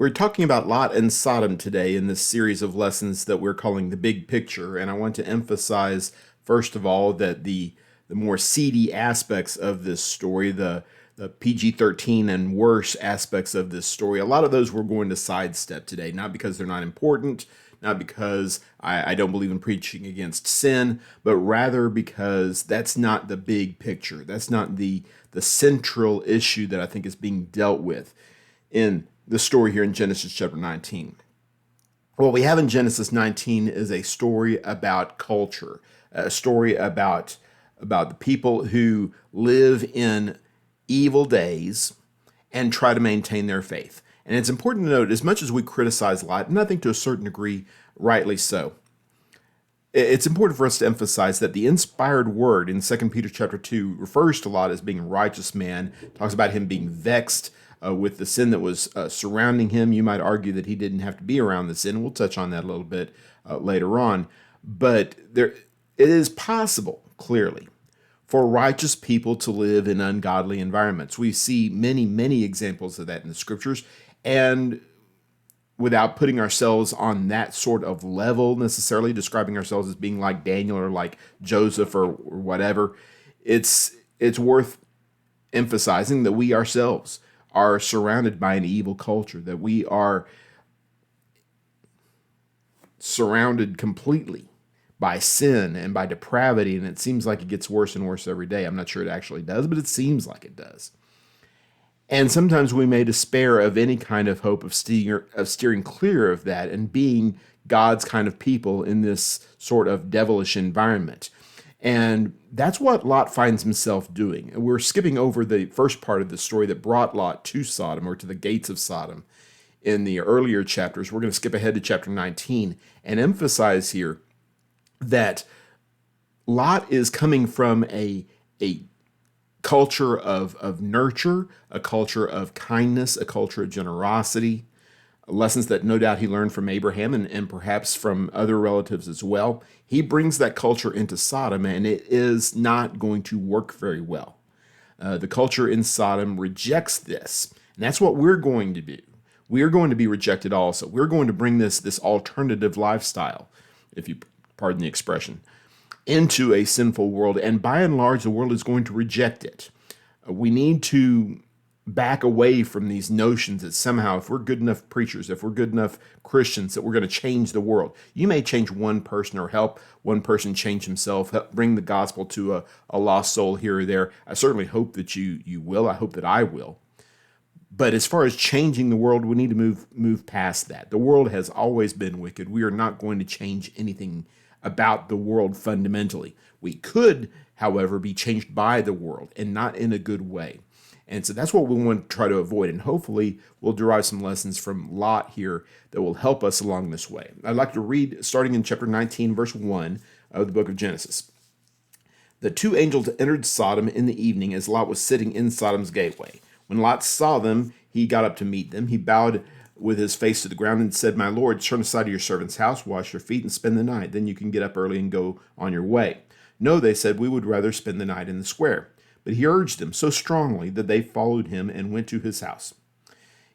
We're talking about Lot and Sodom today in this series of lessons that we're calling the big picture. And I want to emphasize, first of all, that the more seedy aspects of this story, the PG-13 and worse aspects of this story, a lot of those we're going to sidestep today, not because they're not important, not because I don't believe in preaching against sin, but rather because that's not the big picture. That's not the central issue that I think is being dealt with in the story here in Genesis chapter 19. What we have in Genesis 19 is a story about culture, a story about the people who live in evil days and try to maintain their faith. And it's important to note, as much as we criticize Lot, and I think to a certain degree, rightly so, it's important for us to emphasize that the inspired word in 2 Peter chapter 2 refers to Lot as being a righteous man, talks about him being vexed with the sin that was surrounding him. You might argue that he didn't have to be around the sin. We'll touch on that a little bit later on. But it is possible, clearly, for righteous people to live in ungodly environments. We see many, many examples of that in the scriptures. And without putting ourselves on that sort of level necessarily, describing ourselves as being like Daniel or like Joseph or whatever, it's worth emphasizing that we ourselves are surrounded by an evil culture, that we are surrounded completely by sin and by depravity, and it seems like it gets worse and worse every day. I'm not sure it actually does, but it seems like it does. And sometimes we may despair of any kind of hope of steering clear of that and being God's kind of people in this sort of devilish environment. And that's what Lot finds himself doing. And we're skipping over the first part of the story that brought Lot to Sodom, or to the gates of Sodom, in the earlier chapters. We're going to skip ahead to chapter 19 and emphasize here that Lot is coming from a culture of nurture, a culture of kindness, a culture of generosity, lessons that no doubt he learned from Abraham and perhaps from other relatives as well. He brings that culture into Sodom, and it is not going to work very well. The culture in Sodom rejects this, and that's what we're going to do. We are going to be rejected also. We're going to bring this alternative lifestyle, if you pardon the expression, into a sinful world, and by and large, the world is going to reject it. We need to back away from these notions that somehow, if we're good enough preachers, if we're good enough Christians, that we're going to change the world. You may change one person or help one person change himself, help bring the gospel to a lost soul here or there. I certainly hope that you will. I hope that I will. But as far as changing the world, we need to move past that. The world has always been wicked. We are not going to change anything about the world fundamentally. We could, however, be changed by the world, and not in a good way. And so that's what we want to try to avoid. And hopefully we'll derive some lessons from Lot here that will help us along this way. I'd like to read, starting in chapter 19, verse 1 of the book of Genesis. The two angels entered Sodom in the evening as Lot was sitting in Sodom's gateway. When Lot saw them, he got up to meet them. He bowed with his face to the ground and said, "My lord, turn aside to your servant's house, wash your feet, and spend the night. Then you can get up early and go on your way." "No," they said, "we would rather spend the night in the square." But he urged them so strongly that they followed him and went to his house.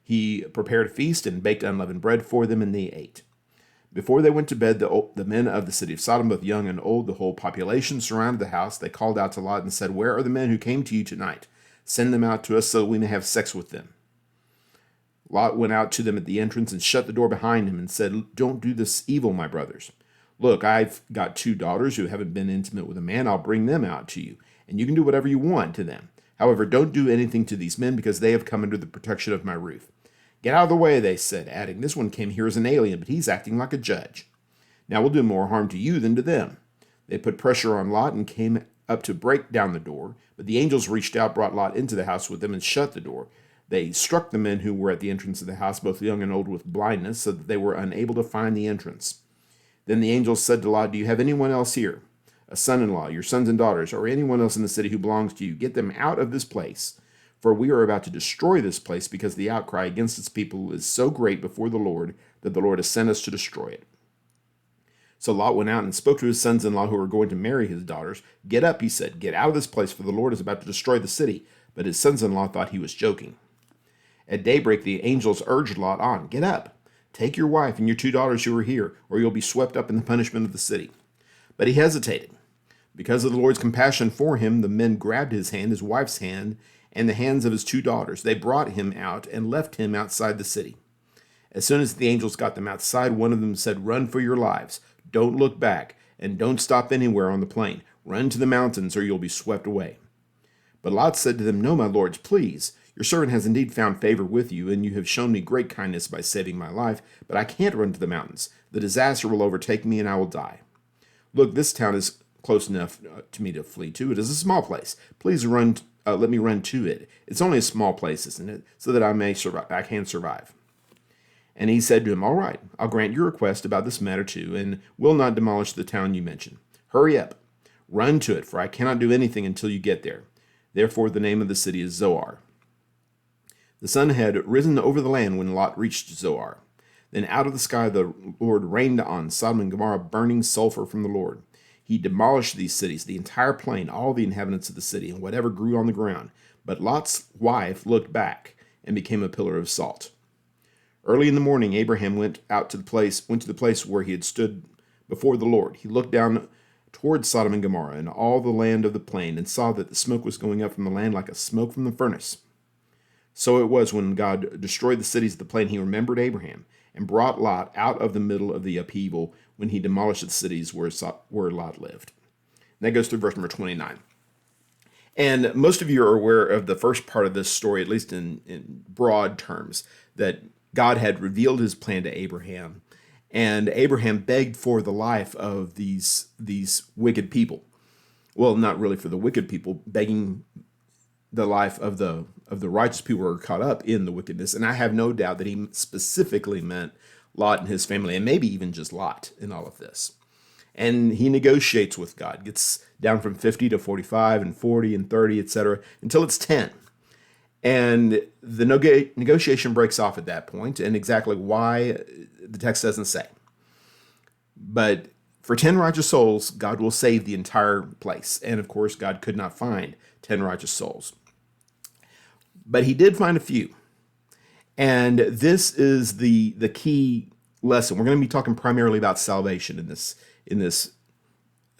He prepared a feast and baked unleavened bread for them, and they ate. Before they went to bed, the men of the city of Sodom, both young and old, the whole population, surrounded the house. They called out to Lot and said, "Where are the men who came to you tonight? Send them out to us so that we may have sex with them." Lot went out to them at the entrance and shut the door behind him and said, "Don't do this evil, my brothers. Look, I've got two daughters who haven't been intimate with a man. I'll bring them out to you, and you can do whatever you want to them. However, don't do anything to these men because they have come under the protection of my roof." "Get out of the way," they said, adding, "This one came here as an alien, but he's acting like a judge. Now we'll do more harm to you than to them." They put pressure on Lot and came up to break down the door, but the angels reached out, brought Lot into the house with them, and shut the door. They struck the men who were at the entrance of the house, both young and old, with blindness, so that they were unable to find the entrance. Then the angels said to Lot, "Do you have anyone else here? A son-in-law, your sons and daughters, or anyone else in the city who belongs to you? Get them out of this place, for we are about to destroy this place because the outcry against its people is so great before the Lord that the Lord has sent us to destroy it." So Lot went out and spoke to his sons-in-law who were going to marry his daughters. "Get up," he said, "get out of this place, for the Lord is about to destroy the city." But his sons-in-law thought he was joking. At daybreak, the angels urged Lot on, "Get up, take your wife and your 2 daughters who are here, or you'll be swept up in the punishment of the city." But he hesitated. Because of the Lord's compassion for him, the men grabbed his hand, his wife's hand, and the hands of his 2 daughters. They brought him out and left him outside the city. As soon as the angels got them outside, one of them said, "Run for your lives. Don't look back, and don't stop anywhere on the plain. Run to the mountains, or you'll be swept away." But Lot said to them, "No, my lords, please. Your servant has indeed found favor with you, and you have shown me great kindness by saving my life, but I can't run to the mountains. The disaster will overtake me, and I will die. Look, this town is close enough to me to flee to. It is a small place. Please let me run to it. It's only a small place, isn't it? So that I can survive." And he said to him, "All right, I'll grant your request about this matter too, and will not demolish the town you mention. Hurry up, run to it, for I cannot do anything until you get there." Therefore the name of the city is Zoar. The sun had risen over the land when Lot reached Zoar. Then out of the sky the Lord rained on Sodom and Gomorrah burning sulfur from the Lord. He demolished these cities, the entire plain, all the inhabitants of the city, and whatever grew on the ground. But Lot's wife looked back and became a pillar of salt. Early in the morning, Abraham went to the place where he had stood before the Lord. He looked down toward Sodom and Gomorrah and all the land of the plain, and saw that the smoke was going up from the land like a smoke from the furnace. So it was when God destroyed the cities of the plain, he remembered Abraham and brought Lot out of the middle of the upheaval when he demolished the cities where Lot lived. And that goes through verse number 29. And most of you are aware of the first part of this story, at least in broad terms, that God had revealed his plan to Abraham, and Abraham begged for the life of these wicked people. Well, not really for the wicked people, begging the life of the righteous people who are caught up in the wickedness. And I have no doubt that he specifically meant Lot and his family, and maybe even just Lot in all of this. And he negotiates with God, gets down from 50 to 45 and 40 and 30, etc., until it's 10. And the negotiation breaks off at that point, and exactly why the text doesn't say. But for 10 righteous souls, God will save the entire place. And of course, God could not find 10 righteous souls. But he did find a few. And this is the key lesson. We're going to be talking primarily about salvation in this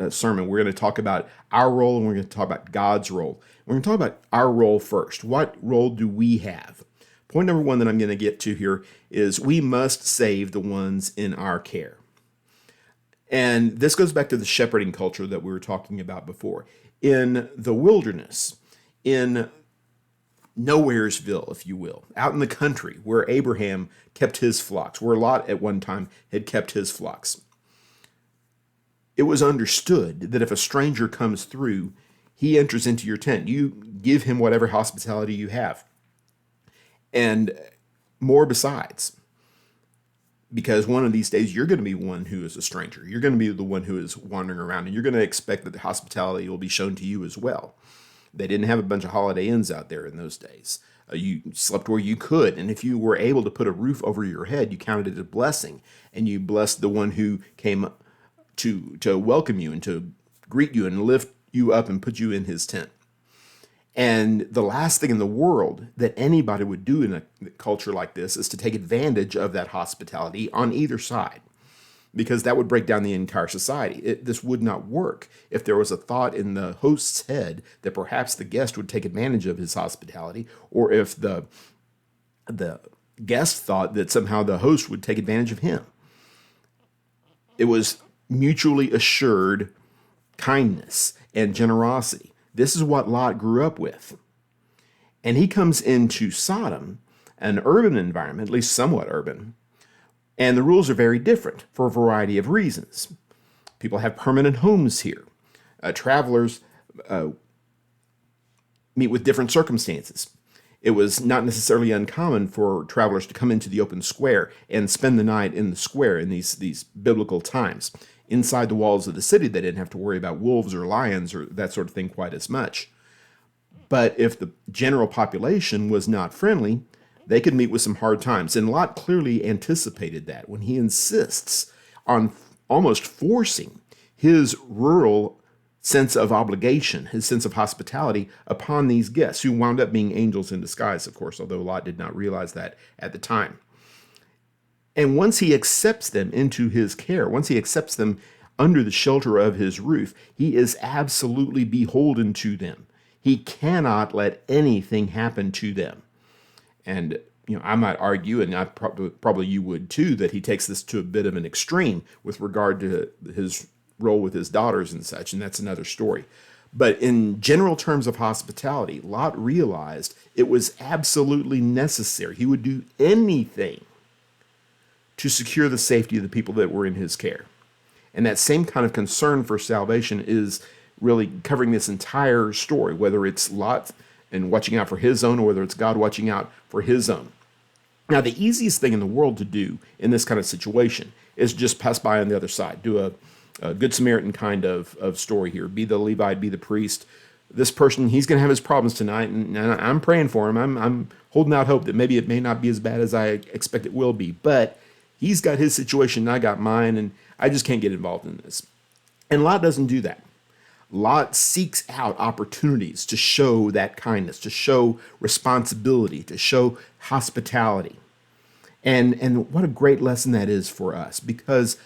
sermon. We're going to talk about our role, and we're going to talk about God's role. We're going to talk about our role first. What role do we have? Point number one that I'm going to get to here is we must save the ones in our care. And this goes back to the shepherding culture that we were talking about before. In the wilderness, in Nowheresville, if you will, out in the country where Abraham kept his flocks, where Lot at one time had kept his flocks, it was understood that if a stranger comes through, he enters into your tent. You give him whatever hospitality you have, and more besides. Because one of these days, you're going to be one who is a stranger. You're going to be the one who is wandering around, and you're going to expect that the hospitality will be shown to you as well. They didn't have a bunch of Holiday Inns out there in those days. You slept where you could, and if you were able to put a roof over your head, you counted it a blessing, and you blessed the one who came to welcome you and to greet you and lift you up and put you in his tent. And the last thing in the world that anybody would do in a culture like this is to take advantage of that hospitality on either side, because that would break down the entire society. This would not work if there was a thought in the host's head that perhaps the guest would take advantage of his hospitality, or if the guest thought that somehow the host would take advantage of him. It was mutually assured kindness and generosity. This is what Lot grew up with. And he comes into Sodom, an urban environment, at least somewhat urban, and the rules are very different for a variety of reasons. People have permanent homes here. Travelers meet with different circumstances. It was not necessarily uncommon for travelers to come into the open square and spend the night in the square in these biblical times. Inside the walls of the city, they didn't have to worry about wolves or lions or that sort of thing quite as much. But if the general population was not friendly, they could meet with some hard times. And Lot clearly anticipated that when he insists on almost forcing his rural sense of obligation, his sense of hospitality upon these guests, who wound up being angels in disguise, of course, although Lot did not realize that at the time. And once he accepts them into his care, once he accepts them under the shelter of his roof, he is absolutely beholden to them. He cannot let anything happen to them. And I might argue, and probably you would too, that he takes this to a bit of an extreme with regard to his role with his daughters and such, and that's another story. But in general terms of hospitality, Lot realized it was absolutely necessary. He would do anything to secure the safety of the people that were in his care. And that same kind of concern for salvation is really covering this entire story, whether it's Lot and watching out for his own, or whether it's God watching out for his own. Now, the easiest thing in the world to do in this kind of situation is just pass by on the other side, do a Good Samaritan kind of story here. Be the Levite, be the priest. This person, he's going to have his problems tonight, and I'm praying for him. I'm holding out hope that maybe it may not be as bad as I expect it will be, but he's got his situation and I got mine, and I just can't get involved in this. And Lot doesn't do that. Lot seeks out opportunities to show that kindness, to show responsibility, to show hospitality. And what a great lesson that is for us, because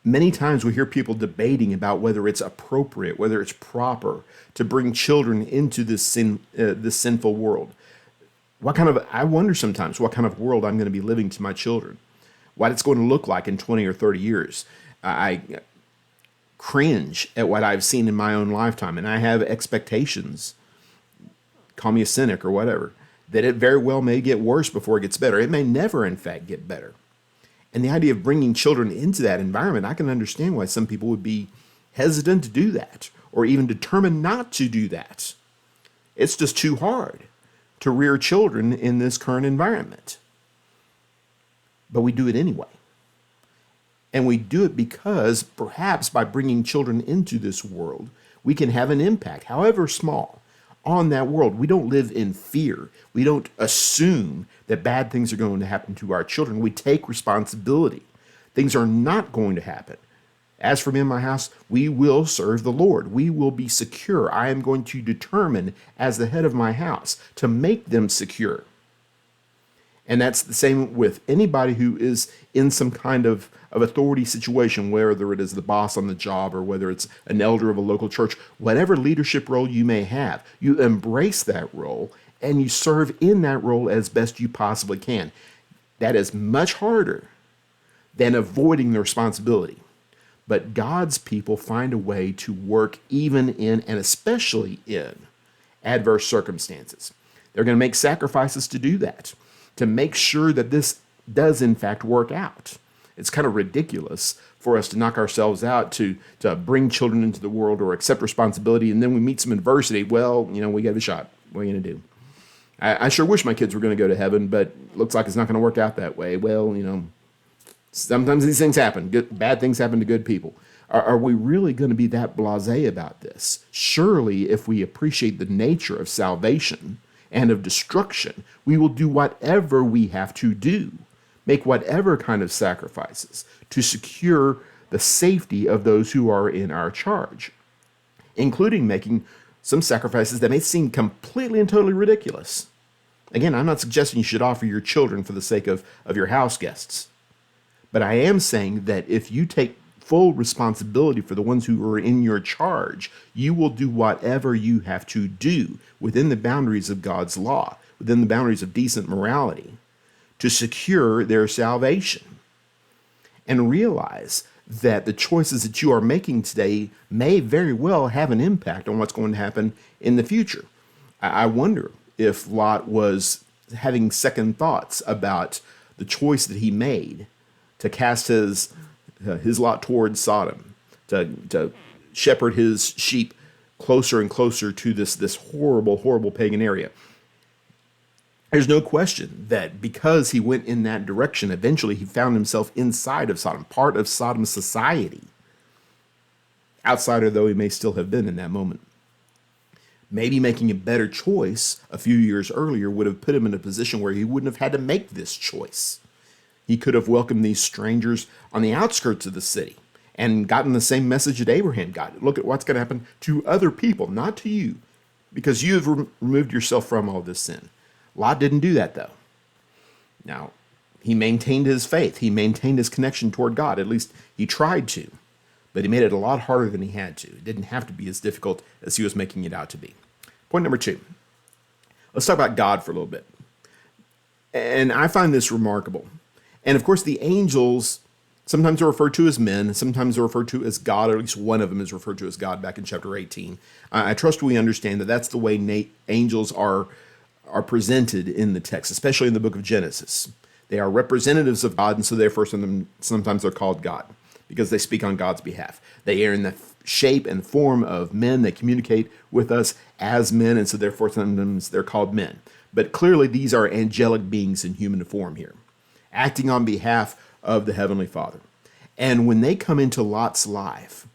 many times we hear people debating about whether it's appropriate, whether it's proper to bring children into this sinful world. I wonder sometimes what kind of world I'm going to be living to my children, what it's going to look like in 20 or 30 years. I cringe at what I've seen in my own lifetime, and I have expectations, call me a cynic or whatever, that it very well may get worse before it gets better. It may never, in fact, get better. And the idea of bringing children into that environment, I can understand why some people would be hesitant to do that, or even determined not to do that. It's just too hard to rear children in this current environment. But we do it anyway. And we do it because perhaps by bringing children into this world, we can have an impact, however small, on that world. We don't live in fear. We don't assume that bad things are going to happen to our children. We take responsibility. Things are not going to happen. As for me and my house, we will serve the Lord. We will be secure. I am going to determine, as the head of my house, to make them secure. And that's the same with anybody who is in some kind of authority situation, whether it is the boss on the job or whether it's an elder of a local church, whatever leadership role you may have, you embrace that role and you serve in that role as best you possibly can. That is much harder than avoiding the responsibility. But God's people find a way to work even in, and especially in, adverse circumstances. They're going to make sacrifices to do that, to make sure that this does in fact work out. It's kind of ridiculous for us to knock ourselves out to bring children into the world or accept responsibility, and then we meet some adversity. Well, we gave it a shot. What are you going to do? I sure wish my kids were going to go to heaven, but looks like it's not going to work out that way. Well, sometimes these things happen. Bad things happen to good people. Are we really going to be that blasé about this? Surely, if we appreciate the nature of salvation and of destruction, we will do whatever we have to do, make whatever kind of sacrifices to secure the safety of those who are in our charge, including making some sacrifices that may seem completely and totally ridiculous. Again, I'm not suggesting you should offer your children for the sake of your house guests, but I am saying that if you take full responsibility for the ones who are in your charge, you will do whatever you have to do within the boundaries of God's law, within the boundaries of decent morality, to secure their salvation. And realize that the choices that you are making today may very well have an impact on what's going to happen in the future. I wonder if Lot was having second thoughts about the choice that he made to cast his lot towards Sodom, to shepherd his sheep closer and closer to this horrible, horrible pagan area. There's no question that because he went in that direction, eventually he found himself inside of Sodom, part of Sodom's society, outsider though he may still have been in that moment. Maybe making a better choice a few years earlier would have put him in a position where he wouldn't have had to make this choice. He could have welcomed these strangers on the outskirts of the city and gotten the same message that Abraham got. Look at what's going to happen to other people, not to you, because you have removed yourself from all this sin. Lot didn't do that, though. Now, he maintained his faith. He maintained his connection toward God. At least he tried to. But he made it a lot harder than he had to. It didn't have to be as difficult as he was making it out to be. Point number 2. Let's talk about God for a little bit. And I find this remarkable. And of course, the angels sometimes are referred to as men, sometimes they're referred to as God, or at least one of them is referred to as God back in chapter 18. I trust we understand that that's the way angels are presented in the text, especially in the book of Genesis. They are representatives of God, and so therefore sometimes they're called God because they speak on God's behalf. They are in the shape and form of men. They communicate with us as men, and so therefore sometimes they're called men. But clearly these are angelic beings in human form here, acting on behalf of the Heavenly Father. And when they come into Lot's life,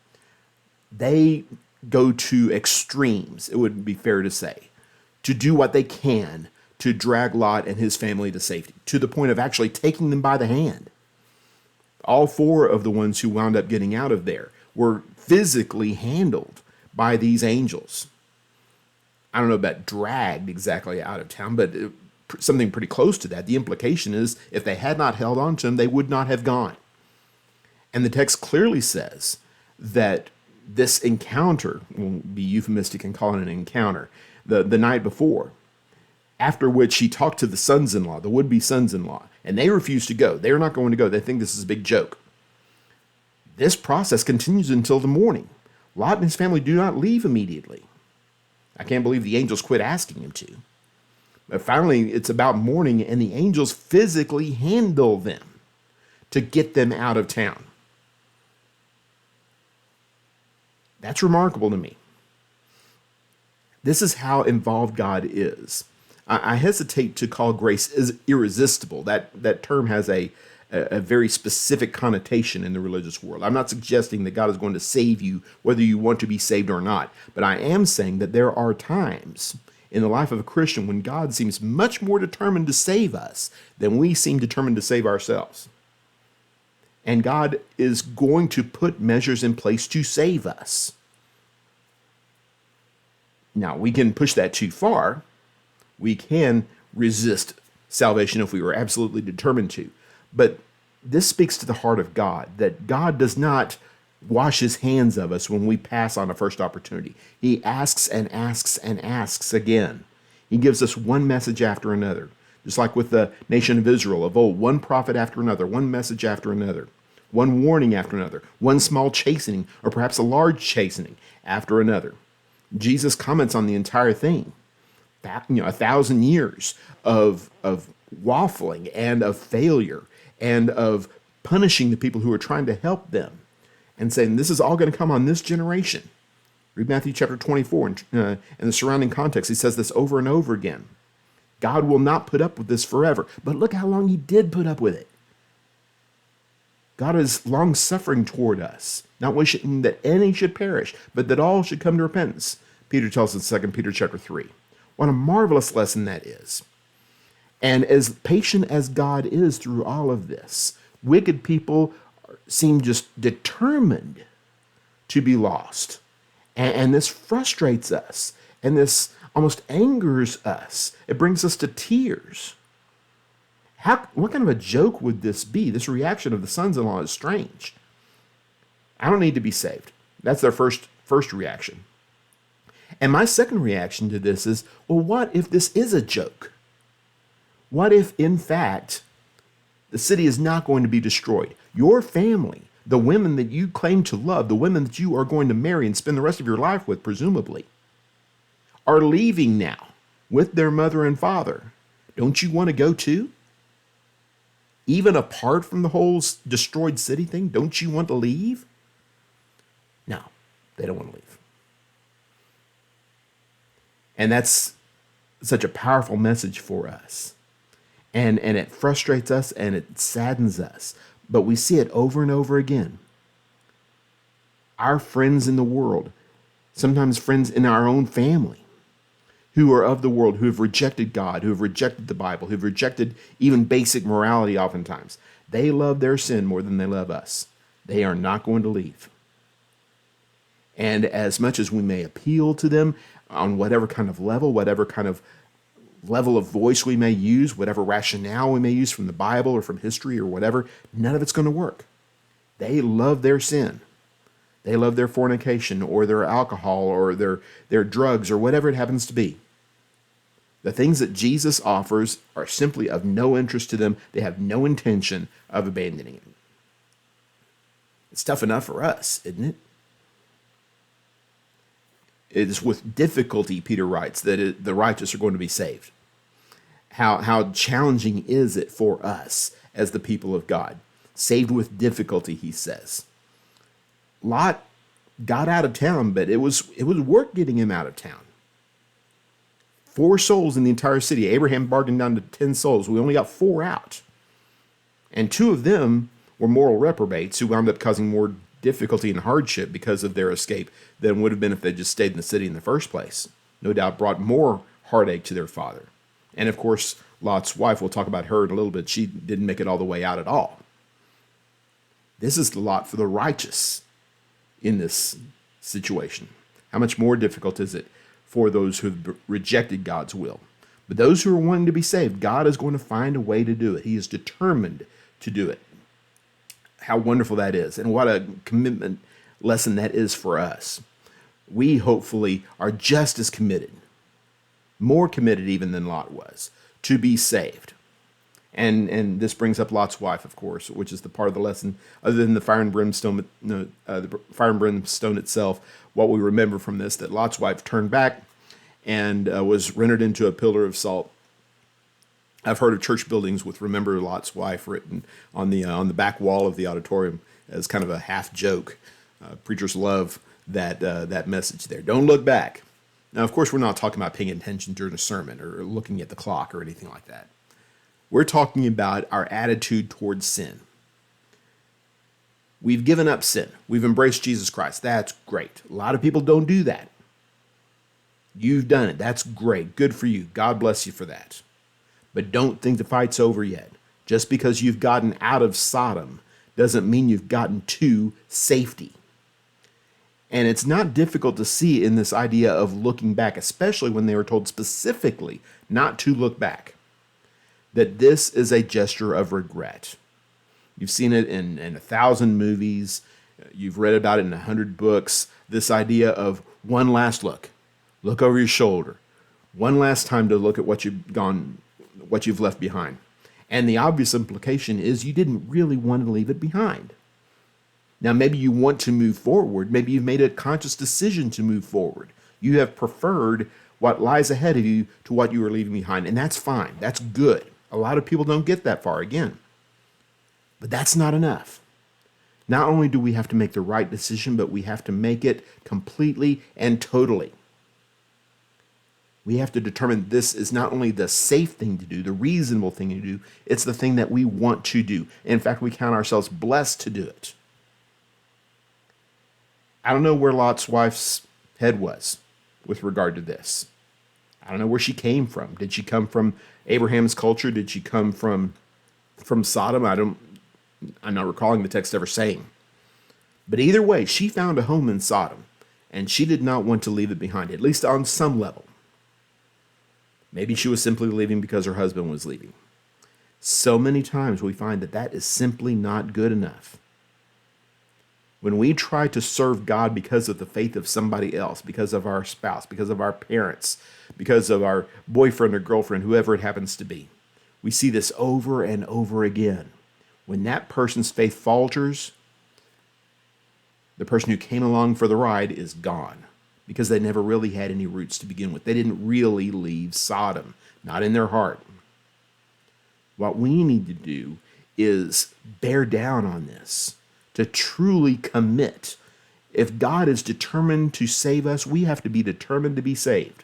they go to extremes, it would be fair to say, to do what they can to drag Lot and his family to safety, to the point of actually taking them by the hand. All 4 of the ones who wound up getting out of there were physically handled by these angels. I don't know about dragged exactly out of town, but something pretty close to that. The implication is if they had not held on to him, they would not have gone. And the text clearly says that this encounter, we'll be euphemistic and call it an encounter, the night before, after which he talked to the sons-in-law, the would-be sons-in-law, and they refuse to go. They're not going to go. They think this is a big joke. This process continues until the morning. Lot and his family do not leave immediately. I can't believe the angels quit asking him to. But finally, it's about morning, and the angels physically handle them to get them out of town. That's remarkable to me. This is how involved God is. I hesitate to call grace irresistible. That term has a very specific connotation in the religious world. I'm not suggesting that God is going to save you whether you want to be saved or not. But I am saying that there are times in the life of a Christian when God seems much more determined to save us than we seem determined to save ourselves. And God is going to put measures in place to save us. Now, we can push that too far. We can resist salvation if we were absolutely determined to. But this speaks to the heart of God, that God does not wash his hands of us when we pass on a first opportunity. He asks and asks and asks again. He gives us one message after another, just like with the nation of Israel of old, one prophet after another, one message after another, one warning after another, one small chastening, or perhaps a large chastening after another. Jesus comments on the entire thing. 1,000 years of waffling and of failure and of punishing the people who are trying to help them and saying this is all going to come on this generation. Read Matthew chapter 24 and the surrounding context. He says this over and over again. God will not put up with this forever. But look how long he did put up with it. God is long-suffering toward us, not wishing that any should perish, but that all should come to repentance. Peter tells us in 2 Peter chapter 3. What a marvelous lesson that is. And as patient as God is through all of this, wicked people seem just determined to be lost. And this frustrates us. And this almost angers us. It brings us to tears. What kind of a joke would this be? This reaction of the sons-in-law is strange. I don't need to be saved. That's their first reaction. And my second reaction to this is, well, what if this is a joke? What if, in fact, the city is not going to be destroyed? Your family, the women that you claim to love, the women that you are going to marry and spend the rest of your life with, presumably, are leaving now with their mother and father. Don't you want to go too? Even apart from the whole destroyed city thing, don't you want to leave? No, they don't want to leave. And that's such a powerful message for us. And it frustrates us and it saddens us. But we see it over and over again. Our friends in the world, sometimes friends in our own family, who are of the world, who have rejected God, who have rejected the Bible, who have rejected even basic morality oftentimes. They love their sin more than they love us. They are not going to leave. And as much as we may appeal to them on whatever kind of level, whatever kind of level of voice we may use, whatever rationale we may use from the Bible or from history or whatever, none of it's going to work. They love their sin. They love their fornication or their alcohol or their drugs or whatever it happens to be. The things that Jesus offers are simply of no interest to them. They have no intention of abandoning it. It's tough enough for us, isn't it? It is with difficulty, Peter writes, that the righteous are going to be saved. How challenging is it for us as the people of God? Saved with difficulty, he says. Lot got out of town, but it was work getting him out of town. 4 souls in the entire city. Abraham bargained down to 10 souls. We only got 4 out. And 2 of them were moral reprobates who wound up causing more difficulty and hardship because of their escape than would have been if they just stayed in the city in the first place. No doubt brought more heartache to their father. And of course, Lot's wife, we'll talk about her in a little bit, she didn't make it all the way out at all. This is the lot for the righteous in this situation. How much more difficult is it for those who have rejected God's will? But those who are wanting to be saved, God is going to find a way to do it. He is determined to do it. How wonderful that is, and what a commitment lesson that is for us. We hopefully are just as committed, more committed even than Lot was, to be saved. And this brings up Lot's wife, of course, which is the part of the lesson, other than the fire and brimstone, the fire and brimstone itself. What we remember from this, that Lot's wife turned back and was rendered into a pillar of salt. I've heard of church buildings with "Remember Lot's wife" written on the back wall of the auditorium as kind of a half joke. Preachers love that message there. Don't look back. Now, of course, we're not talking about paying attention during a sermon or looking at the clock or anything like that. We're talking about our attitude towards sin. We've given up sin. We've embraced Jesus Christ. That's great. A lot of people don't do that. You've done it. That's great. Good for you. God bless you for that. But don't think the fight's over yet. Just because you've gotten out of Sodom doesn't mean you've gotten to safety. And it's not difficult to see in this idea of looking back, especially when they were told specifically not to look back, that this is a gesture of regret. You've seen it in 1,000 movies. You've read about it in 100 books. This idea of one last look. Look over your shoulder. One last time to look at what you've left behind. And the obvious implication is you didn't really want to leave it behind. Now, maybe you want to move forward. Maybe you've made a conscious decision to move forward. You have preferred what lies ahead of you to what you were leaving behind. And that's fine. That's good. A lot of people don't get that far again. But that's not enough. Not only do we have to make the right decision, but we have to make it completely and totally. We have to determine this is not only the safe thing to do, the reasonable thing to do, it's the thing that we want to do. In fact, we count ourselves blessed to do it. I don't know where Lot's wife's head was with regard to this. I don't know where she came from. Did she come from Abraham's culture? Did she come from Sodom? I'm not recalling the text ever saying. But either way, she found a home in Sodom, and she did not want to leave it behind, at least on some level. Maybe she was simply leaving because her husband was leaving. So many times we find that is simply not good enough. When we try to serve God because of the faith of somebody else, because of our spouse, because of our parents, because of our boyfriend or girlfriend, whoever it happens to be, we see this over and over again. When that person's faith falters, the person who came along for the ride is gone because they never really had any roots to begin with. They didn't really leave Sodom, not in their heart. What we need to do is bear down on this, to truly commit. If God is determined to save us, we have to be determined to be saved.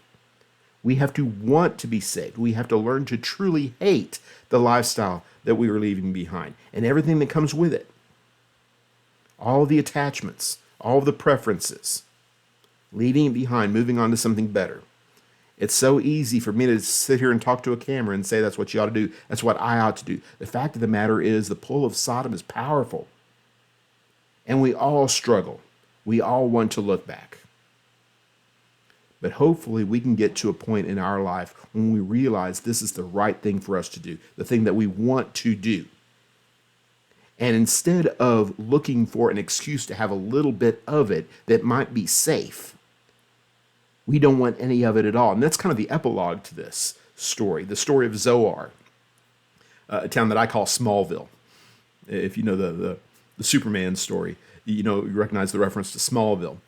We have to want to be saved. We have to learn to truly hate the lifestyle that we were leaving behind and everything that comes with it. All the attachments, all the preferences, leaving it behind, moving on to something better. It's so easy for me to sit here and talk to a camera and say that's what you ought to do. That's what I ought to do. The fact of the matter is the pull of Sodom is powerful. And we all struggle. We all want to look back. But hopefully we can get to a point in our life when we realize this is the right thing for us to do, the thing that we want to do. And instead of looking for an excuse to have a little bit of it that might be safe, we don't want any of it at all. And that's kind of the epilogue to this story, the story of Zoar, a town that I call Smallville. If you know the Superman story, you recognize the reference to Smallville.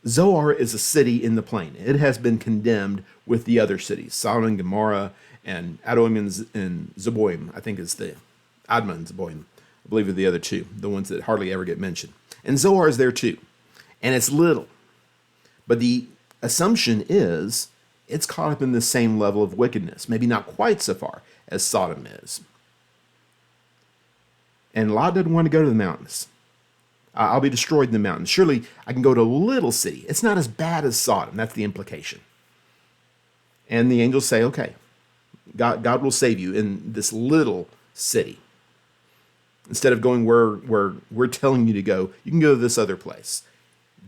Zoar is a city in the plain. It has been condemned with the other cities, Sodom and Gomorrah and Adom and Zeboim, I think is the Admah and Zeboim. I believe are the other two, the ones that hardly ever get mentioned. And Zoar is there too. And it's little. But the assumption is it's caught up in the same level of wickedness, maybe not quite so far as Sodom is. And Lot doesn't want to go to the mountains. I'll be destroyed in the mountains. Surely I can go to a little city. It's not as bad as Sodom. That's the implication. And the angels say, okay, God will save you in this little city. Instead of going where we're telling you to go, you can go to this other place.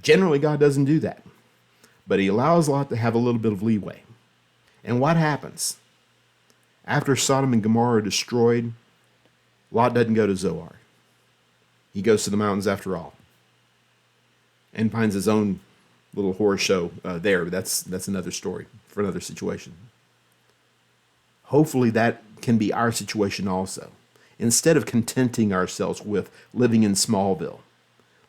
Generally, God doesn't do that. But he allows Lot to have a little bit of leeway. And what happens? After Sodom and Gomorrah are destroyed, Lot doesn't go to Zoar. He goes to the mountains after all. And finds his own little horror show there. But that's another story for another situation. Hopefully that can be our situation also. Instead of contenting ourselves with living in Smallville,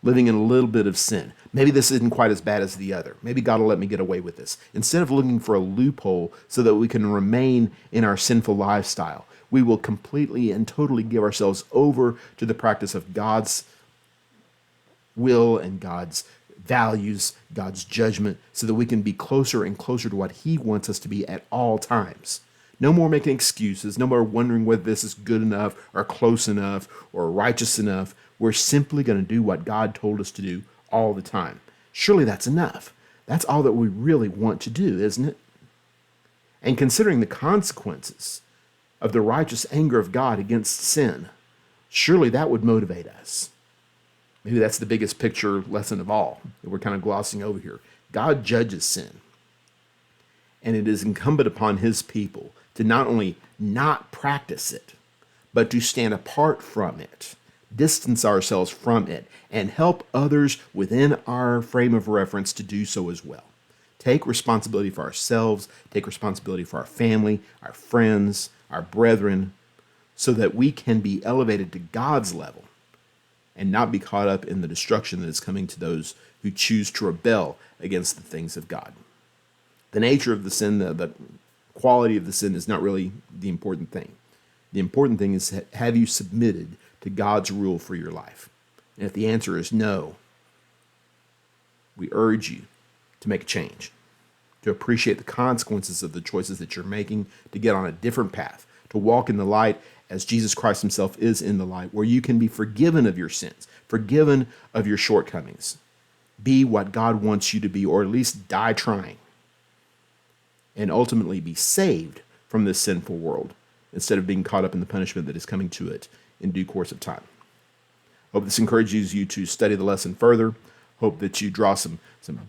living in a little bit of sin. Maybe this isn't quite as bad as the other. Maybe God will let me get away with this. Instead of looking for a loophole so that we can remain in our sinful lifestyle, we will completely and totally give ourselves over to the practice of God's will and God's values, God's judgment, so that we can be closer and closer to what he wants us to be at all times. No more making excuses, no more wondering whether this is good enough or close enough or righteous enough. We're simply going to do what God told us to do all the time. Surely that's enough. That's all that we really want to do, isn't it? And considering the consequences of the righteous anger of God against sin, surely that would motivate us. Maybe that's the biggest picture lesson of all that we're kind of glossing over here. God judges sin. And it is incumbent upon his people to not only not practice it, but to stand apart from it, distance ourselves from it, and help others within our frame of reference to do so as well. Take responsibility for ourselves, take responsibility for our family, our friends, our brethren, so that we can be elevated to God's level and not be caught up in the destruction that is coming to those who choose to rebel against the things of God. The nature of the sin, the quality of the sin is not really the important thing. The important thing is, have you submitted to God's rule for your life? And if the answer is no, we urge you to make a change, to appreciate the consequences of the choices that you're making, to get on a different path, to walk in the light as Jesus Christ himself is in the light, where you can be forgiven of your sins, forgiven of your shortcomings. Be what God wants you to be, or at least die trying, and ultimately be saved from this sinful world instead of being caught up in the punishment that is coming to it in due course of time. Hope this encourages you to study the lesson further. Hope that you draw some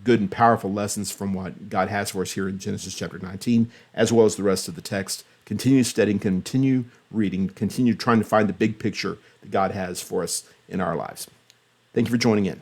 good and powerful lessons from what God has for us here in Genesis chapter 19, as well as the rest of the text. Continue studying, continue reading, continue trying to find the big picture that God has for us in our lives. Thank you for joining in.